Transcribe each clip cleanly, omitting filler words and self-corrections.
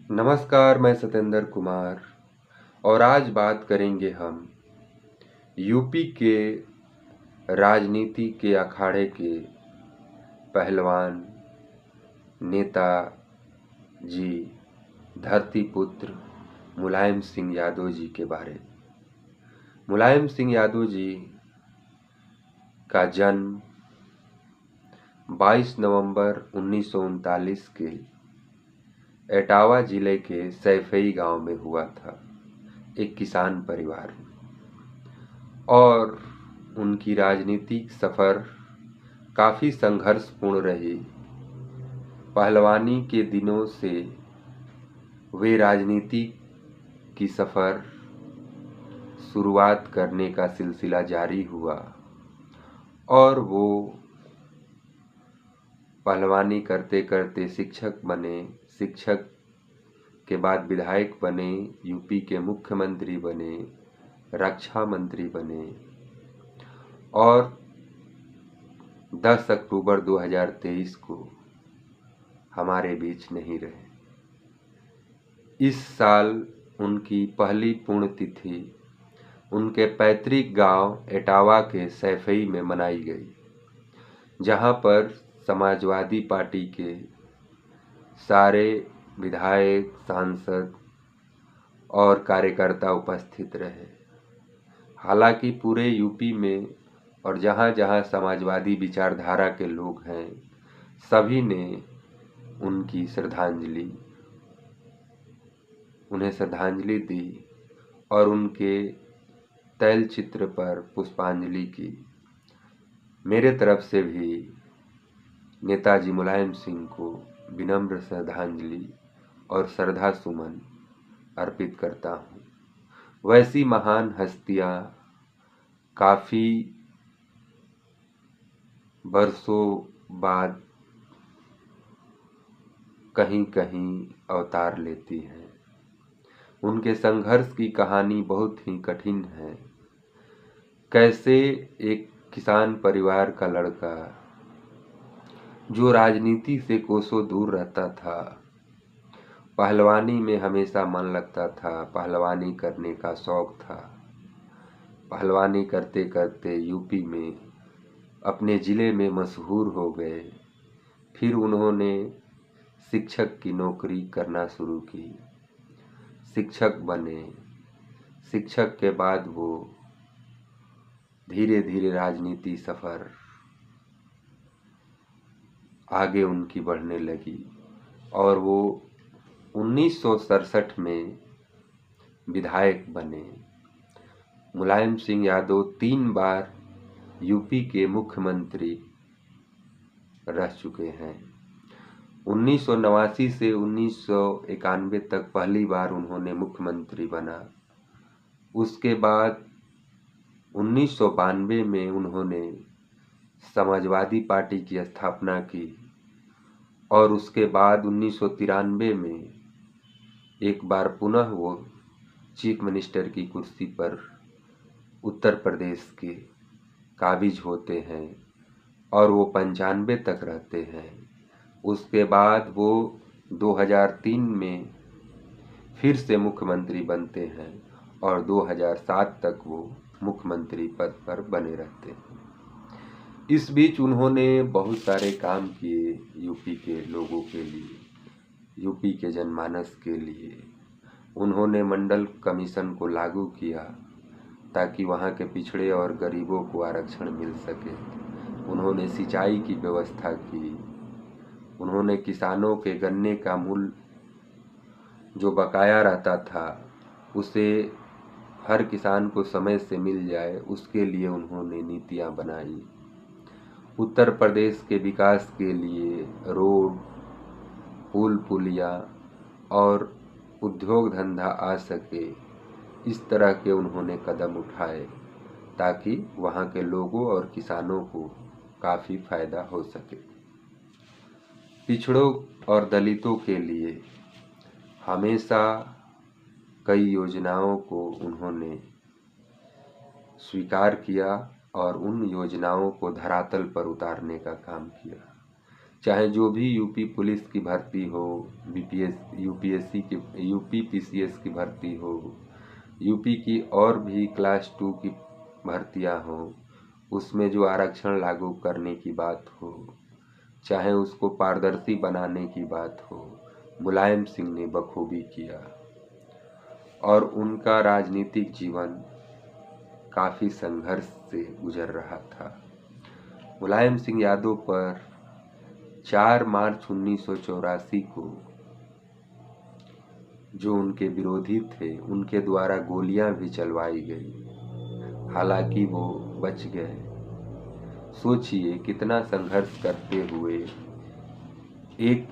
नमस्कार, मैं सतेंद्र कुमार और आज बात करेंगे हम यूपी के राजनीति के अखाड़े के पहलवान नेता जी धरती पुत्र मुलायम सिंह यादव जी के बारे में। मुलायम सिंह यादव जी का जन्म 22 नवंबर 1939 के एटावा जिले के सैफई गांव में हुआ था, एक किसान परिवार में। और उनकी राजनीतिक सफ़र काफ़ी संघर्षपूर्ण रही। पहलवानी के दिनों से वे राजनीति की सफ़र शुरुआत करने का सिलसिला जारी हुआ और वो पहलवानी करते करते शिक्षक बने। शिक्षक के बाद विधायक बने, यूपी के मुख्यमंत्री बने, रक्षा मंत्री बने और 10 अक्टूबर 2023 को हमारे बीच नहीं रहे। इस साल उनकी पहली पुण्यतिथि उनके पैतृक गांव एटावा के सैफई में मनाई गई, जहां पर समाजवादी पार्टी के सारे विधायक, सांसद और कार्यकर्ता उपस्थित रहे। हालांकि पूरे यूपी में और जहाँ जहाँ समाजवादी विचारधारा के लोग हैं, सभी ने उन्हें श्रद्धांजलि दी और उनके तैलचित्र पर पुष्पांजलि की। मेरे तरफ से भी नेताजी मुलायम सिंह को विनम्र श्रद्धांजलि और श्रद्धा सुमन अर्पित करता हूँ। वैसी महान हस्तियाँ काफ़ी वर्षों बाद कहीं कहीं अवतार लेती हैं। उनके संघर्ष की कहानी बहुत ही कठिन है। कैसे एक किसान परिवार का लड़का जो राजनीति से कोसों दूर रहता था, पहलवानी में हमेशा मन लगता था, पहलवानी करने का शौक था। पहलवानी करते करते यूपी में अपने ज़िले में मशहूर हो गए। फिर उन्होंने शिक्षक की नौकरी करना शुरू की, शिक्षक बने। शिक्षक के बाद वो धीरे धीरे राजनीति सफ़र आगे उनकी बढ़ने लगी और वो 1967 में विधायक बने। मुलायम सिंह यादव 3 बार यूपी के मुख्यमंत्री रह चुके हैं। 1989 से 1991 तक पहली बार उन्होंने मुख्यमंत्री बना। उसके बाद 1992 में उन्होंने समाजवादी पार्टी की स्थापना की और उसके बाद 1993 में एक बार पुनः वो चीफ मिनिस्टर की कुर्सी पर उत्तर प्रदेश के काबिज होते हैं और वो 95 तक रहते हैं। उसके बाद वो 2003 में फिर से मुख्यमंत्री बनते हैं और 2007 तक वो मुख्यमंत्री पद पर बने रहते हैं। इस बीच उन्होंने बहुत सारे काम किए यूपी के लोगों के लिए, यूपी के जनमानस के लिए। उन्होंने मंडल कमीशन को लागू किया ताकि वहाँ के पिछड़े और गरीबों को आरक्षण मिल सके। उन्होंने सिंचाई की व्यवस्था की। उन्होंने किसानों के गन्ने का मूल्य जो बकाया रहता था उसे हर किसान को समय से मिल जाए, उसके लिए उन्होंने नीतियाँ बनाई। उत्तर प्रदेश के विकास के लिए रोड, पुल पुलिया और उद्योग धंधा आ सके, इस तरह के उन्होंने कदम उठाए ताकि वहाँ के लोगों और किसानों को काफ़ी फायदा हो सके। पिछड़ों और दलितों के लिए हमेशा कई योजनाओं को उन्होंने स्वीकार किया और उन योजनाओं को धरातल पर उतारने का काम किया। चाहे जो भी यूपी पुलिस की भर्ती हो, यूपीएससी की, यूपी पीसीएस की भर्ती हो, यूपी की और भी क्लास 2 की भर्तियां हो, उसमें जो आरक्षण लागू करने की बात हो, चाहे उसको पारदर्शी बनाने की बात हो, मुलायम सिंह ने बखूबी किया। और उनका राजनीतिक जीवन काफ़ी संघर्ष से गुजर रहा था। मुलायम सिंह यादव पर 4 मार्च 1984 को जो उनके विरोधी थे उनके द्वारा गोलियां भी चलवाई गई, हालांकि वो बच गए। सोचिए कितना संघर्ष करते हुए एक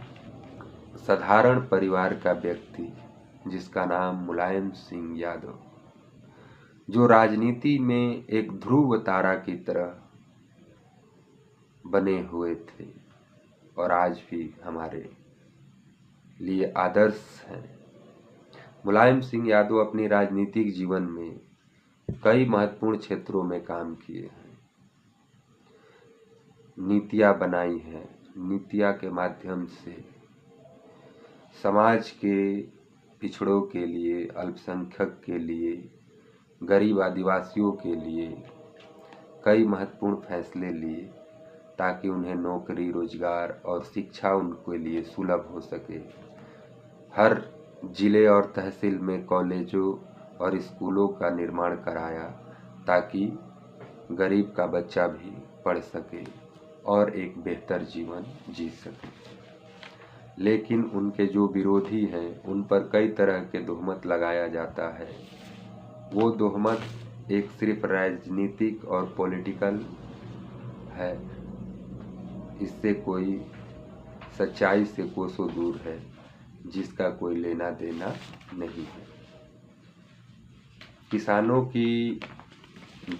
साधारण परिवार का व्यक्ति जिसका नाम मुलायम सिंह यादव, जो राजनीति में एक ध्रुव तारा की तरह बने हुए थे और आज भी हमारे लिए आदर्श हैं। मुलायम सिंह यादव अपने राजनीतिक जीवन में कई महत्वपूर्ण क्षेत्रों में काम किए हैं, नीतियां बनाई हैं। नीतियां के माध्यम से समाज के पिछड़ों के लिए, अल्पसंख्यक के लिए, गरीब आदिवासियों के लिए कई महत्वपूर्ण फैसले लिए ताकि उन्हें नौकरी, रोजगार और शिक्षा उनके लिए सुलभ हो सके। हर जिले और तहसील में कॉलेजों और स्कूलों का निर्माण कराया ताकि गरीब का बच्चा भी पढ़ सके और एक बेहतर जीवन जी सके। लेकिन उनके जो विरोधी हैं उन पर कई तरह के तोहमत लगाया जाता है। वो तोहमत एक सिर्फ राजनीतिक और पॉलिटिकल है, इससे कोई सच्चाई से कोसों दूर है, जिसका कोई लेना देना नहीं है। किसानों की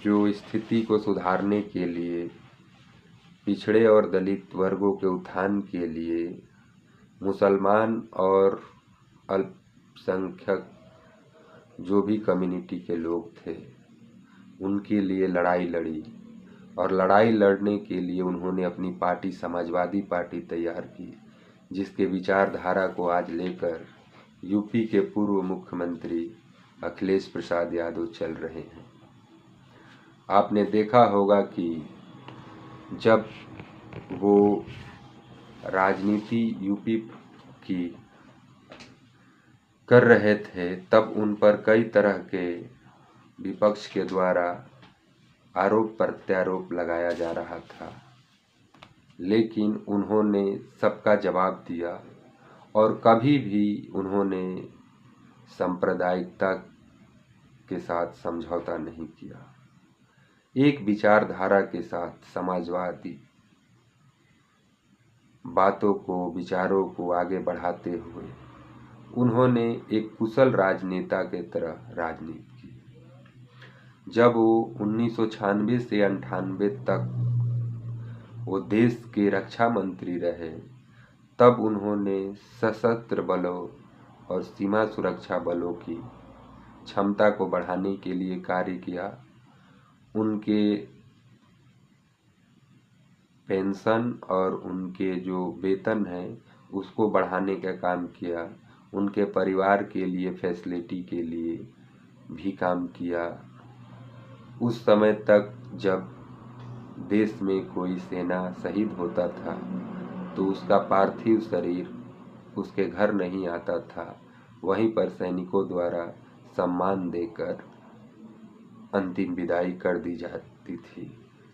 जो स्थिति को सुधारने के लिए, पिछड़े और दलित वर्गों के उत्थान के लिए मुसलमान और अल्पसंख्यक जो भी कम्युनिटी के लोग थे उनके लिए लड़ाई लड़ी और लड़ाई लड़ने के लिए उन्होंने अपनी पार्टी समाजवादी पार्टी तैयार की, जिसके विचारधारा को आज लेकर यूपी के पूर्व मुख्यमंत्री अखिलेश प्रसाद यादव चल रहे हैं। आपने देखा होगा कि जब वो राजनीति यूपी की कर रहे थे तब उन पर कई तरह के विपक्ष के द्वारा आरोप प्रत्यारोप लगाया जा रहा था, लेकिन उन्होंने सबका जवाब दिया और कभी भी उन्होंने सांप्रदायिकता के साथ समझौता नहीं किया। एक विचारधारा के साथ समाजवादी बातों को, विचारों को आगे बढ़ाते हुए उन्होंने एक कुशल राजनेता के तरह राजनीति की। जब वो 1996 से 98 तक वो देश के रक्षा मंत्री रहे, तब उन्होंने सशस्त्र बलों और सीमा सुरक्षा बलों की क्षमता को बढ़ाने के लिए कार्य किया। उनके पेंशन और उनके जो वेतन है उसको बढ़ाने का काम किया। उनके परिवार के लिए फैसिलिटी के लिए भी काम किया। उस समय तक जब देश में कोई सेना शहीद होता था तो उसका पार्थिव शरीर उसके घर नहीं आता था, वहीं पर सैनिकों द्वारा सम्मान देकर अंतिम विदाई कर दी जाती थी।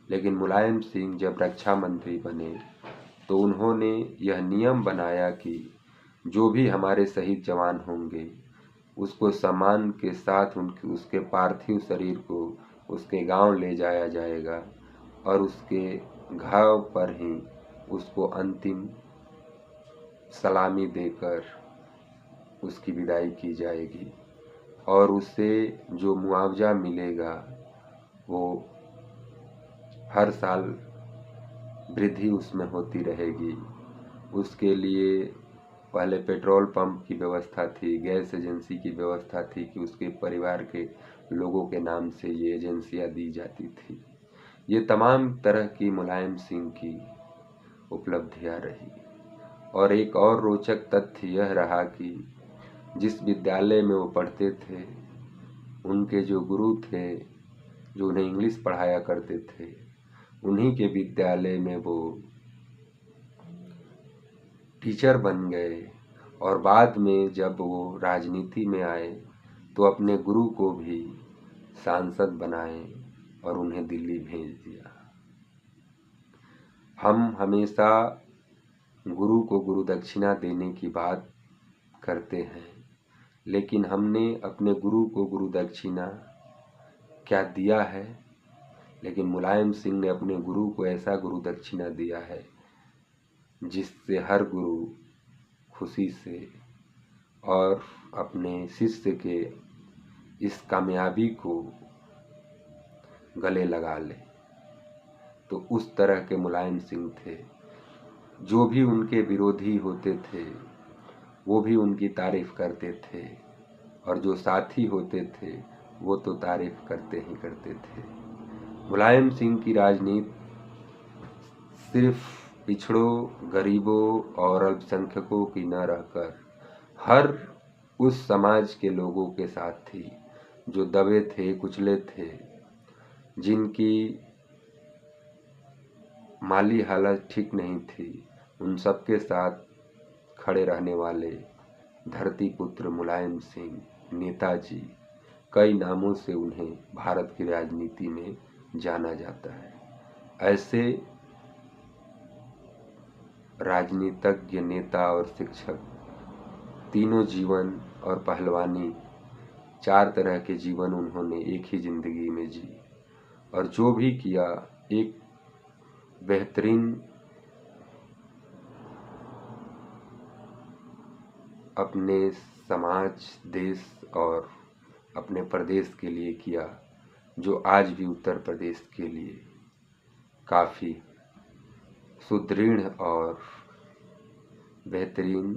लेकिन मुलायम सिंह जब रक्षा मंत्री बने तो उन्होंने यह नियम बनाया कि जो भी हमारे शहीद जवान होंगे उसको सम्मान के साथ उसके पार्थिव शरीर को उसके गांव ले जाया जाएगा और उसके घाव पर ही उसको अंतिम सलामी देकर उसकी विदाई की जाएगी और उससे जो मुआवजा मिलेगा वो हर साल वृद्धि उसमें होती रहेगी। उसके लिए पहले पेट्रोल पंप की व्यवस्था थी, गैस एजेंसी की व्यवस्था थी कि उसके परिवार के लोगों के नाम से ये एजेंसियां दी जाती थी। ये तमाम तरह की मुलायम सिंह की उपलब्धियां रही। और एक और रोचक तथ्य यह रहा कि जिस विद्यालय में वो पढ़ते थे, उनके जो गुरु थे, जो उन्हें इंग्लिश पढ़ाया करते थे, उन्हीं के विद्यालय में वो टीचर बन गए। और बाद में जब वो राजनीति में आए तो अपने गुरु को भी सांसद बनाए और उन्हें दिल्ली भेज दिया। हम हमेशा गुरु को गुरु दक्षिणा देने की बात करते हैं, लेकिन हमने अपने गुरु को गुरु दक्षिणा क्या दिया है? लेकिन मुलायम सिंह ने अपने गुरु को ऐसा गुरु दक्षिणा दिया है जिससे हर गुरु खुशी से और अपने शिष्य के इस कामयाबी को गले लगा ले। तो उस तरह के मुलायम सिंह थे। जो भी उनके विरोधी होते थे वो भी उनकी तारीफ करते थे, और जो साथी होते थे वो तो तारीफ करते ही करते थे। मुलायम सिंह की राजनीति सिर्फ पिछड़ों, गरीबों और अल्पसंख्यकों की न रहकर हर उस समाज के लोगों के साथ थी जो दबे थे, कुचले थे, जिनकी माली हालत ठीक नहीं थी। उन सबके साथ खड़े रहने वाले धरती पुत्र मुलायम सिंह, नेताजी, कई नामों से उन्हें भारत की राजनीति में जाना जाता है। ऐसे राजनीतिज्ञ, नेता और शिक्षक तीनों जीवन और पहलवानी, चार तरह के जीवन उन्होंने एक ही जिंदगी में जी, और जो भी किया एक बेहतरीन अपने समाज, देश और अपने प्रदेश के लिए किया, जो आज भी उत्तर प्रदेश के लिए काफ़ी सुदृढ़ और बेहतरीन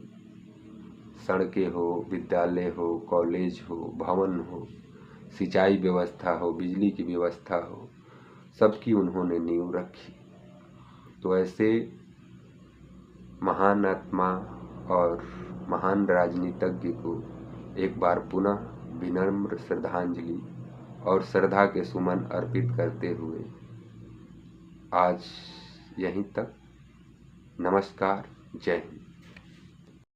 सड़कें हो, विद्यालय हो, कॉलेज हो, भवन हो, सिंचाई व्यवस्था हो, बिजली की व्यवस्था हो, सबकी उन्होंने नींव रखी। तो ऐसे महान आत्मा और महान राजनीतिज्ञ को एक बार पुनः विनम्र श्रद्धांजलि और श्रद्धा के सुमन अर्पित करते हुए आज यहीं तक। नमस्कार, जय हिंद।